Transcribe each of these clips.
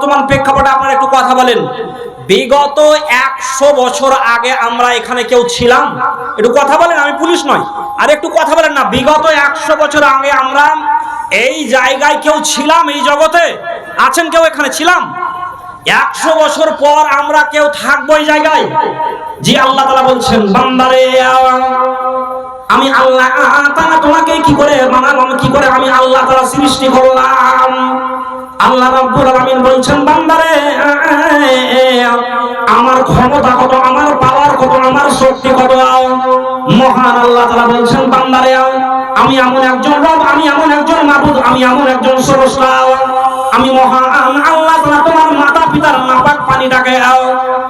বর্তমান প্রেক্ষাপটে আপনারা একটু কথা বলেন। বিগত 100 বছর আগে আমরা এখানে কেউ ছিলাম? একটু কথা বলেন, আমি পুলিশ নয়, আর একটু কথা বলেন না। বিগত 100 বছর আগে আমরা এই জায়গায় কেউ ছিলাম? এই জগতে আছেন কেউ? এখানে ছিলাম? 100 বছর পর আমরা কেউ থাকবো এই জায়গায়? জি, আল্লাহ তাআলা বলছেন, বান্দারে আমি আল্লাহ তাআলা তোমাকে কি করে বানালাম, কি করে আমি আল্লাহ তাআলা সৃষ্টি করলাম। আল্লাহ রাব্বুল আলামিন বলছেন, বান্দারে আমার ক্ষমতা কত, আমার পাওয়ার কত, আমার শক্তি কত। মহান আল্লাহ তাআলা বলছেন, বান্দারে আমি এমন একজন রব, আমি এমন একজন মাবুদ, আমি এমন একজন স্রষ্টা, আমি মহান আল্লাহ তাআলা। তোমার মাতা পিতার নাপাক পানিটাকে,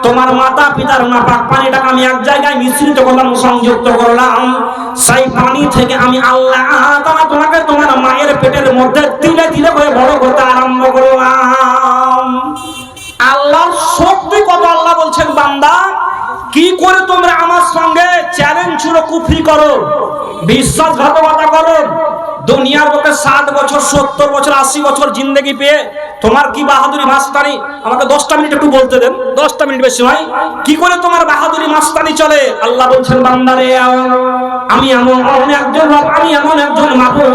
তোমার মাতা পিতার নাপাক পানিটাকে আমি এক জায়গায় মিশ্রিত করলাম, সংযুক্ত করলাম। সেই পানি থেকে আমি আল্লাহ তাআলা তোমাকে তোমার মায়ের পেটের মধ্যে তিলে তিলে করে বড় করতে আরম্ভ করলাম। আল্লাহর শক্তি কত! আল্লাহ বলছেন, বান্দা কি করে তোমরা আমার সঙ্গে চ্যালেঞ্জ ছুড়ে কুফরি করো, বিশ্বাসঘাতকতা করো? দুনিয়ার বুকে 60 বছর, 70 বছর, 80 বছর জিন্দেগি পেয়ে তোমার কি বাহাদুরি মাস্তানি? আমাকে 10টা মিনিট একটু বলতে দেন, 10টা মিনিট বেশি নয়। কি করে তোমার বাহাদুরি মাস্তানি চলে? আল্লাহ বলছেন, বান্দারে আমি এমন একজন রব, আমি এমন একজন মাবুদ।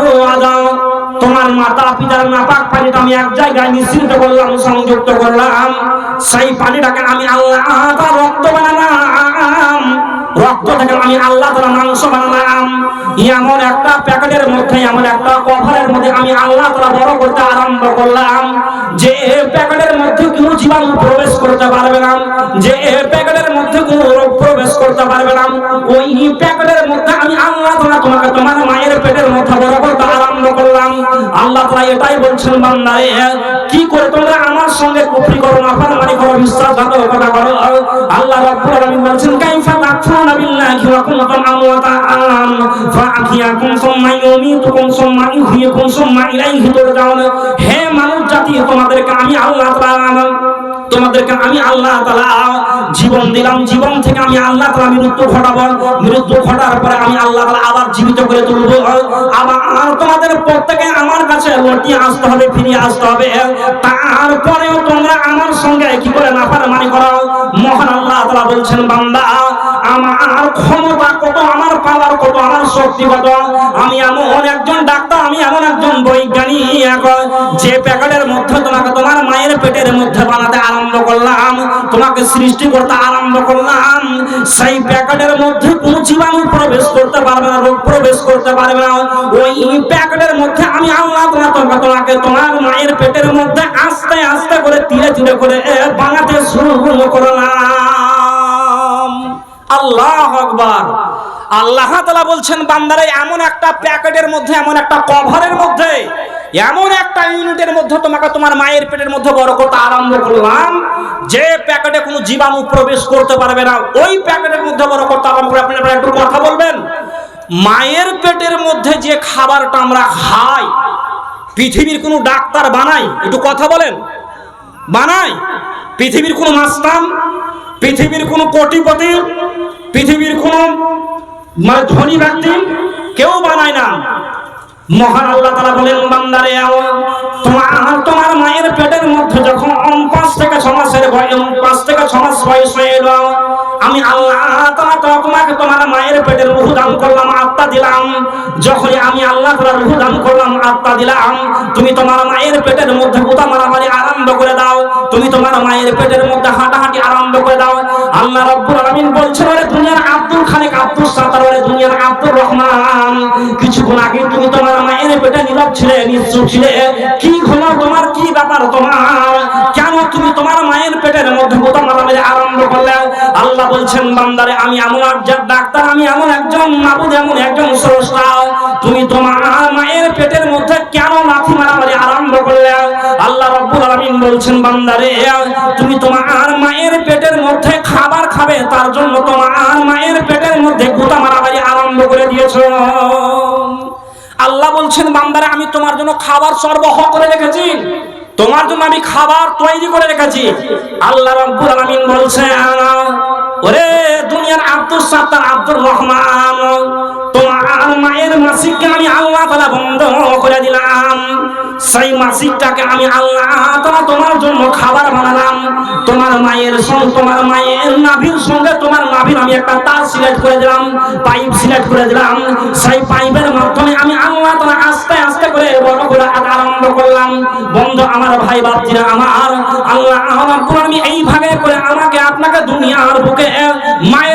তোমার মাতা পিতার নাপাক পানিটা আমি এক জায়গায় মিশ্রিত করলাম, সংযুক্ত করলাম। সেই পানিটাকে আমি আল্লাহ তাআলা রক্ত বানালাম, রক্ত থেকে আমি আল্লাহ তাআলা মাংস বানালাম। এমন একটা প্যাকেটের মধ্যে, এমন একটা কভারের মধ্যে আমি আল্লাহ তাআলা বড় করতে আরম্ভ করলাম, যে প্যাকেটের মধ্যে কোনো জীবাণু প্রবেশ করতে পারবে না, যে প্যাকেটের মধ্যে কোনো রোগ প্রবেশ করতে পারবে না। ওই প্যাকেটের মধ্যে আমি আল্লাহ তাআলা তোমাকে তোমার মায়ের পেটের মধ্যে বড় করতে আরম্ভ করলাম। আল্লাহ তাআলা এটাই বলছেন, বান্দারে কি করে তোমরা আমার সঙ্গে কুফরি করো, নাফরমানি করো, বিশ্বাসঘাতকতা করো? আল্লাহ রাব্বুল আলামিন বলছেন, কাইফা তাকফুরুনা বিল্লাহি ওয়া কুনতুম আমওয়াতান ফাআহিয়াকুম সুম্মা ইউমীতুকুম সুম্মা ইহয়িকুম সুম্মা ইলাইহি তুরজাউন। হে মানব জাতি, তোমাদেরকে আমি আল্লাহ তাআলা জীবন দিলাম, জীবন থেকে আমি আল্লাহ তাআলা মৃত্যু ঘটাবো, মৃত্যু ঘটার পরে আমি আল্লাহ তাআলা আবার জীবিত করে তুলবো। আবার তোমাদের প্রত্যেকে আমার কাছে লুটি আসতে হবে, ফিরে আসতে হবে। তারপরেও তোমরা আমার সঙ্গে কি করে নাফরমানি করো? মহান আল্লাহ তাআলা বলছেন, বান্দা আমার ক্ষমতা কত, আমার পাওয়ার কত, আমার শক্তি কত। আমি এমন একজন ডাক্তার, আমি এমন একজন বৈজ্ঞানিক, যে প্যাকেটের মধ্যে তোমাকে তোমার মায়ের পেটের মধ্যে বানাতে আরম্ভ করলাম, তোমাকে সৃষ্টি করতে আরম্ভ করলাম। সেই প্যাকেটের মধ্যে কোনো জীবাণু প্রবেশ করতে পারবে না, রোগ প্রবেশ করতে পারবে না। ওই প্যাকেটের মধ্যে আমি আল্লাহ তাআলা তোমাকে তোমার মায়ের পেটের মধ্যে আস্তে আস্তে করে ধীরে ধীরে করে বানাতে শুরু করলাম। আল্লাহু আকবার। আল্লাহ তাআলা বলছেন, বান্দারে এমন একটা প্যাকেটের মধ্যে, এমন একটা কভারের মধ্যে, এমন একটা ইউনিটের মধ্যে তোমাকে তোমার মায়ের পেটের মধ্যে বড় করতে আরম্ভ করলাম, যে প্যাকেটে কোনো জীবাণু প্রবেশ করতে পারবে না। ওই প্যাকেটের মধ্যে বড় করতে আরম্ভ করে। আপনারা একটু কথা বলবেন। মায়ের পেটের মধ্যে যে খাবারটা আমরা খাই, পৃথিবীর কোনো ডাক্তার বানায়? একটু কথা বলেন। বানায়? পৃথিবীর কোনো মাস্তান, পৃথিবীর কোনো কোটিপতি, পৃথিবীর কোনো ধনী ব্যক্তি কেউ বানায় না। মহান আল্লাহ তাআলা বলেন, বান্দারে তোমার মায়ের পেটের মধ্যে যখন 5 থেকে 6 মাসের বয়স, 5 থেকে 6 মাস বয়স হয়ে এলো, আমি আল্লাহ তাআলা তোমাকে তোমার মায়ের পেটের রূহ দান করলাম, আত্মা দিলাম। যখনই আমি আল্লাহ তাআলা রূহ দান করলাম, আত্মা দিলাম, তুমি তোমার মায়ের পেটের মধ্যে গোতা মারামারি আরম্ভ করে দাও, তুমি তোমার মায়ের পেটের মধ্যে হাঁটাহাঁটি আরম্ভ করে দাও। আল্লাহ রাব্বুল আলামিন বলছেন, ওরে দুনিয়ার আব্দুল খালিক, আব্দুল সাত্তার, ওরে দুনিয়ার আব্দুর রহমান, কিছুক্ষণ আগে তুমি তোমার মায়ের পেটে নীরব ছিলে, নিশ্চুপ ছিলে। কি হলো তোমার? কি ব্যাপার তোমার? কেন তুমি তোমার মায়ের পেটের মধ্যে গোতা মারামারি আরম্ভ করলে? আল্লাহ বলছেন, বান্দারে আমি এমন একজন ডাক্তার, আমি এমন একজন মাবুদ, এমন একজন স্রষ্টা, তুমি তোমার মায়ের পেটের মধ্যে কেন লাথি মারামারি আরম্ভ করলে? আল্লাহ রাব্বুল আলামিন বলছেন, বান্দারে তুমি তোমার মায়ের পেটের মধ্যে খাবার খাবে, তার জন্য তোমার মায়ের পেটের মধ্যে গোতা মারামারি আরম্ভ করে দিয়েছো। আল্লাহ বলছেন, বান্দারে আমি তোমার জন্য খাবার সরবরাহ করে রেখেছি, তোমার জন্য আমি খাবার তৈরি করে রেখেছি। আল্লাহ রাব্বুল আলামিন বলছেন, ওরে দুনিয়া ইঞ্জিনিয়ার আব্দুল সাত্তার আব্দুর রহমান, তোমার মায়ের মাসিককে আমি আল্লাহ তাআলা বন্ধ করে দিলাম। সেই মাসিকটাকে আমি আল্লাহ তাআলা তোমার জন্য খাবার বানালাম। তোমার মায়ের নাভির সঙ্গে তোমার নাভির আমি একটা তার সিলেক্ট করে দিলাম, পাইপ সিলেক্ট করে দিলাম। সেই পাইপের মাধ্যমে আমি আল্লাহ তাআলা আস্তে আস্তে করে বড় করে আরম্ভ করলাম। বন্ধু আমার, ভাই বাপজিরা আমার, আল্লাহ রাব্বুল আলামিন এইভাবে করে আমাকে আপনাকে দুনিয়ার বুকে মায়ের